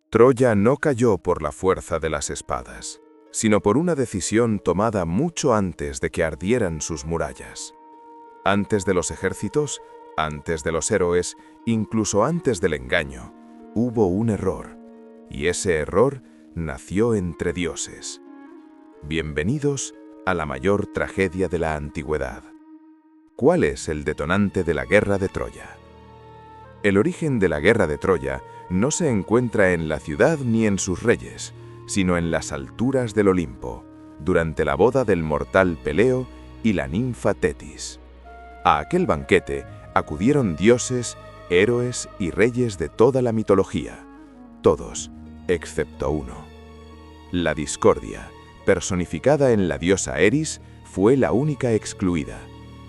Troya no cayó por la fuerza de las espadas, sino por una decisión tomada mucho antes de que ardieran sus murallas. Antes de los ejércitos, antes de los héroes, incluso antes del engaño, hubo un error, y ese error nació entre dioses. Bienvenidos a la mayor tragedia de la antigüedad. ¿Cuál es el detonante de la guerra de Troya? El origen de la guerra de Troya no se encuentra en la ciudad ni en sus reyes, sino en las alturas del Olimpo, durante la boda del mortal Peleo y la ninfa Tetis. A aquel banquete acudieron dioses, héroes y reyes de toda la mitología, todos, excepto uno. La discordia, personificada en la diosa Eris, fue la única excluida,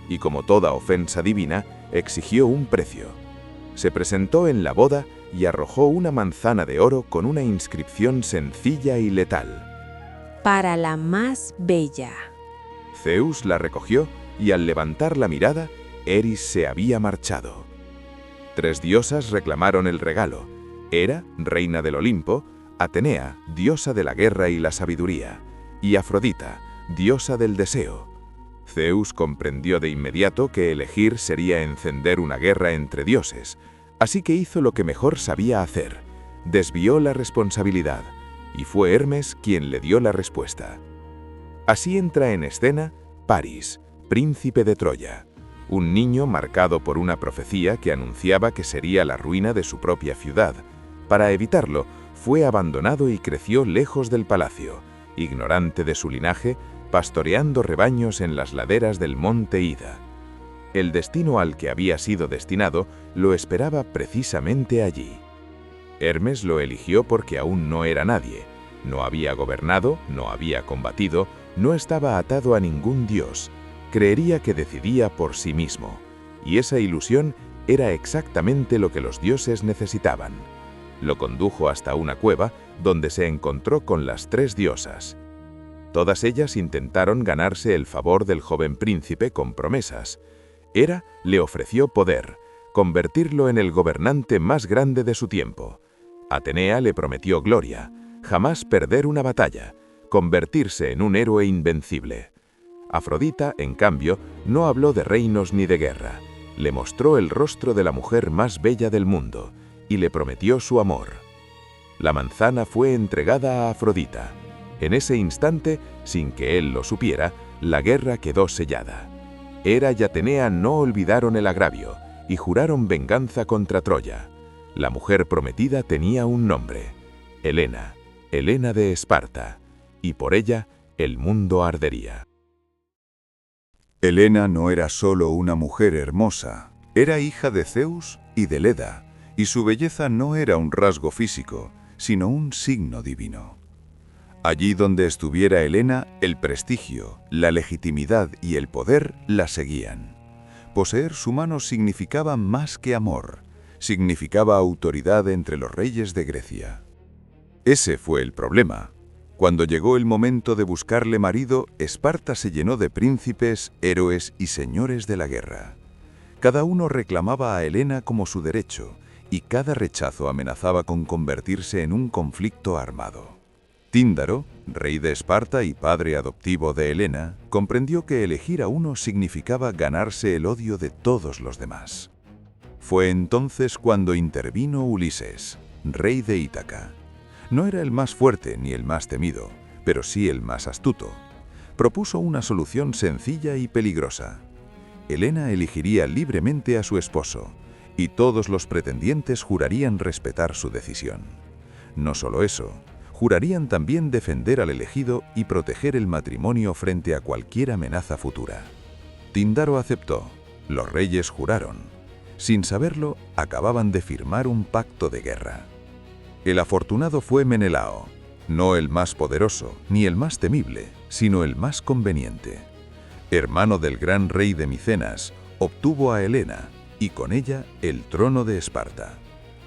y como toda ofensa divina, exigió un precio. Se presentó en la boda y arrojó una manzana de oro con una inscripción sencilla y letal: Para la más bella. Zeus la recogió y al levantar la mirada, Eris se había marchado. 3 diosas reclamaron el regalo: Hera, reina del Olimpo; Atenea, diosa de la guerra y la sabiduría; y Afrodita, diosa del deseo. Zeus comprendió de inmediato que elegir sería encender una guerra entre dioses, así que hizo lo que mejor sabía hacer: desvió la responsabilidad, y fue Hermes quien le dio la respuesta. Así entra en escena Paris, príncipe de Troya, un niño marcado por una profecía que anunciaba que sería la ruina de su propia ciudad. Para evitarlo, fue abandonado y creció lejos del palacio, ignorante de su linaje, pastoreando rebaños en las laderas del monte Ida. El destino al que había sido destinado lo esperaba precisamente allí. Hermes lo eligió porque aún no era nadie, no había gobernado, no había combatido, no estaba atado a ningún dios, creería que decidía por sí mismo, y esa ilusión era exactamente lo que los dioses necesitaban. Lo condujo hasta una cueva donde se encontró con las 3 diosas. Todas ellas intentaron ganarse el favor del joven príncipe con promesas. Hera le ofreció poder, convertirlo en el gobernante más grande de su tiempo. Atenea le prometió gloria, jamás perder una batalla, convertirse en un héroe invencible. Afrodita, en cambio, no habló de reinos ni de guerra. Le mostró el rostro de la mujer más bella del mundo y le prometió su amor. La manzana fue entregada a Afrodita. En ese instante, sin que él lo supiera, la guerra quedó sellada. Hera y Atenea no olvidaron el agravio y juraron venganza contra Troya. La mujer prometida tenía un nombre: Helena, Helena de Esparta, y por ella el mundo ardería. Helena no era solo una mujer hermosa, era hija de Zeus y de Leda, y su belleza no era un rasgo físico, sino un signo divino. Allí donde estuviera Helena, el prestigio, la legitimidad y el poder la seguían. Poseer su mano significaba más que amor, significaba autoridad entre los reyes de Grecia. Ese fue el problema. Cuando llegó el momento de buscarle marido, Esparta se llenó de príncipes, héroes y señores de la guerra. Cada uno reclamaba a Helena como su derecho, y cada rechazo amenazaba con convertirse en un conflicto armado. Tíndaro, rey de Esparta y padre adoptivo de Helena, comprendió que elegir a uno significaba ganarse el odio de todos los demás. Fue entonces cuando intervino Ulises, rey de Ítaca. No era el más fuerte ni el más temido, pero sí el más astuto. Propuso una solución sencilla y peligrosa. Helena elegiría libremente a su esposo, y todos los pretendientes jurarían respetar su decisión. No solo eso, jurarían también defender al elegido y proteger el matrimonio frente a cualquier amenaza futura. Tíndaro aceptó. Los reyes juraron. Sin saberlo, acababan de firmar un pacto de guerra. El afortunado fue Menelao, no el más poderoso ni el más temible, sino el más conveniente. Hermano del gran rey de Micenas, obtuvo a Helena y con ella el trono de Esparta.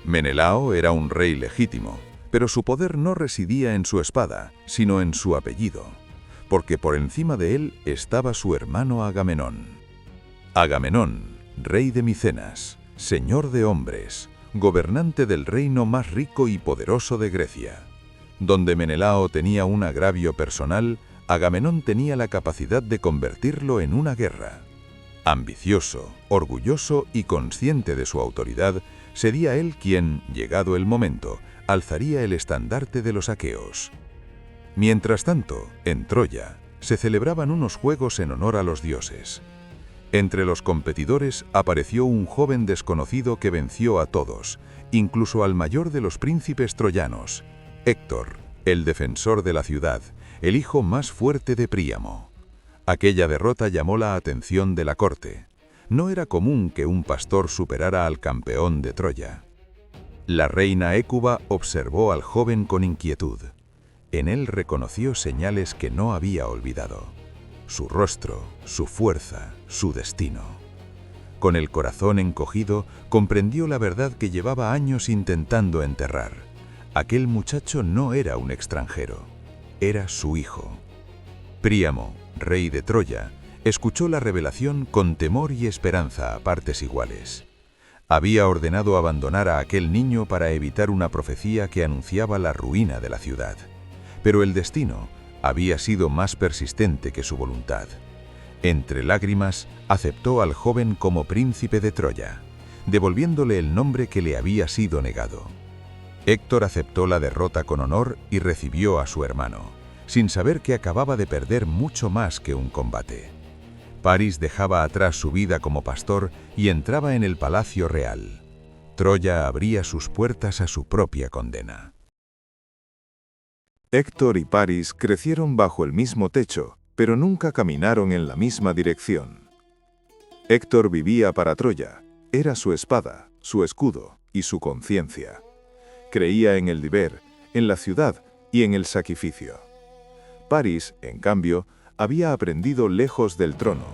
Menelao era un rey legítimo, pero su poder no residía en su espada, sino en su apellido, porque por encima de él estaba su hermano Agamenón. Agamenón, rey de Micenas, señor de hombres, gobernante del reino más rico y poderoso de Grecia. Donde Menelao tenía un agravio personal, Agamenón tenía la capacidad de convertirlo en una guerra. Ambicioso, orgulloso y consciente de su autoridad, sería él quien, llegado el momento, alzaría el estandarte de los aqueos. Mientras tanto, en Troya, se celebraban unos juegos en honor a los dioses. Entre los competidores apareció un joven desconocido que venció a todos, incluso al mayor de los príncipes troyanos, Héctor, el defensor de la ciudad, el hijo más fuerte de Príamo. Aquella derrota llamó la atención de la corte. No era común que un pastor superara al campeón de Troya. La reina Hécuba observó al joven con inquietud. En él reconoció señales que no había olvidado: su rostro, su fuerza, su destino. Con el corazón encogido, comprendió la verdad que llevaba años intentando enterrar. Aquel muchacho no era un extranjero, era su hijo. Príamo, rey de Troya, escuchó la revelación con temor y esperanza a partes iguales. Había ordenado abandonar a aquel niño para evitar una profecía que anunciaba la ruina de la ciudad. Pero el destino había sido más persistente que su voluntad. Entre lágrimas, aceptó al joven como príncipe de Troya, devolviéndole el nombre que le había sido negado. Héctor aceptó la derrota con honor y recibió a su hermano, sin saber que acababa de perder mucho más que un combate. París dejaba atrás su vida como pastor y entraba en el palacio real. Troya abría sus puertas a su propia condena. Héctor y París crecieron bajo el mismo techo, pero nunca caminaron en la misma dirección. Héctor vivía para Troya, era su espada, su escudo y su conciencia. Creía en el deber, en la ciudad y en el sacrificio. París, en cambio, había aprendido lejos del trono.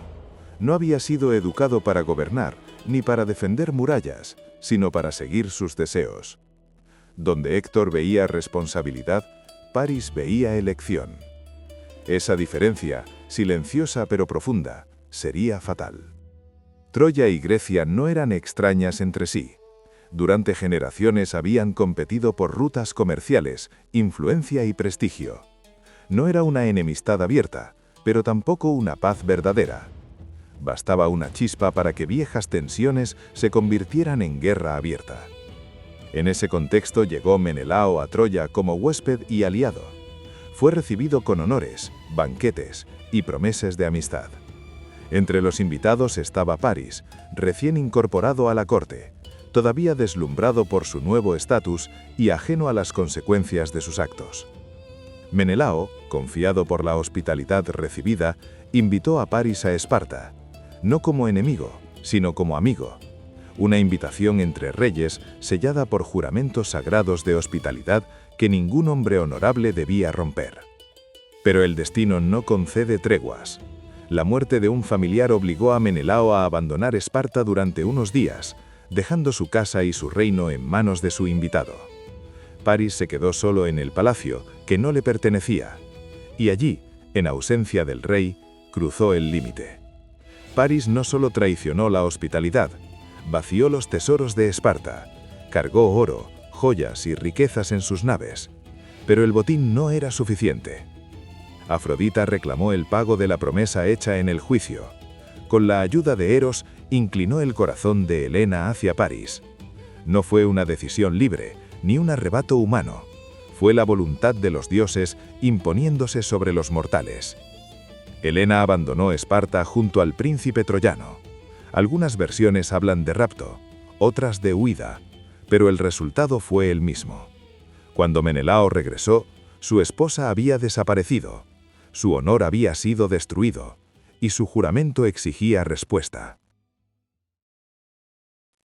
No había sido educado para gobernar, ni para defender murallas, sino para seguir sus deseos. Donde Héctor veía responsabilidad, París veía elección. Esa diferencia, silenciosa pero profunda, sería fatal. Troya y Grecia no eran extrañas entre sí. Durante generaciones habían competido por rutas comerciales, influencia y prestigio. No era una enemistad abierta, pero tampoco una paz verdadera. Bastaba una chispa para que viejas tensiones se convirtieran en guerra abierta. En ese contexto llegó Menelao a Troya como huésped y aliado. Fue recibido con honores, banquetes y promesas de amistad. Entre los invitados estaba París, recién incorporado a la corte, todavía deslumbrado por su nuevo estatus y ajeno a las consecuencias de sus actos. Menelao, confiado por la hospitalidad recibida, invitó a París a Esparta, no como enemigo, sino como amigo. Una invitación entre reyes sellada por juramentos sagrados de hospitalidad que ningún hombre honorable debía romper. Pero el destino no concede treguas. La muerte de un familiar obligó a Menelao a abandonar Esparta durante unos días, dejando su casa y su reino en manos de su invitado. París se quedó solo en el palacio, que no le pertenecía, y allí, en ausencia del rey, cruzó el límite. París no solo traicionó la hospitalidad, vació los tesoros de Esparta, cargó oro, joyas y riquezas en sus naves, pero el botín no era suficiente. Afrodita reclamó el pago de la promesa hecha en el juicio. Con la ayuda de Eros, inclinó el corazón de Helena hacia París. No fue una decisión libre, ni un arrebato humano. Fue la voluntad de los dioses imponiéndose sobre los mortales. Helena abandonó Esparta junto al príncipe troyano. Algunas versiones hablan de rapto, otras de huida, pero el resultado fue el mismo. Cuando Menelao regresó, su esposa había desaparecido, su honor había sido destruido, y su juramento exigía respuesta.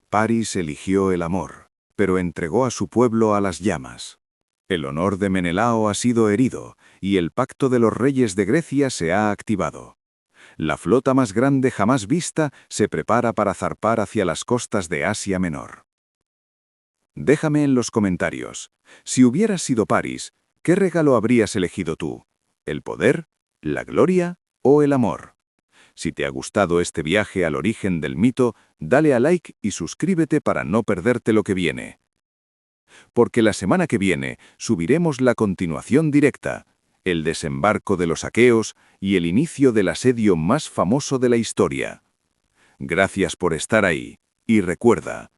París eligió el amor, pero entregó a su pueblo a las llamas. El honor de Menelao ha sido herido, y el pacto de los reyes de Grecia se ha activado. La flota más grande jamás vista se prepara para zarpar hacia las costas de Asia Menor. Déjame en los comentarios, si hubieras sido París, ¿qué regalo habrías elegido tú? ¿El poder, la gloria o el amor? Si te ha gustado este viaje al origen del mito, dale a like y suscríbete para no perderte lo que viene. Porque la semana que viene subiremos la continuación directa, el desembarco de los aqueos y el inicio del asedio más famoso de la historia. Gracias por estar ahí, y recuerda,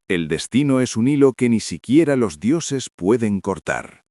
el destino es un hilo que ni siquiera los dioses pueden cortar.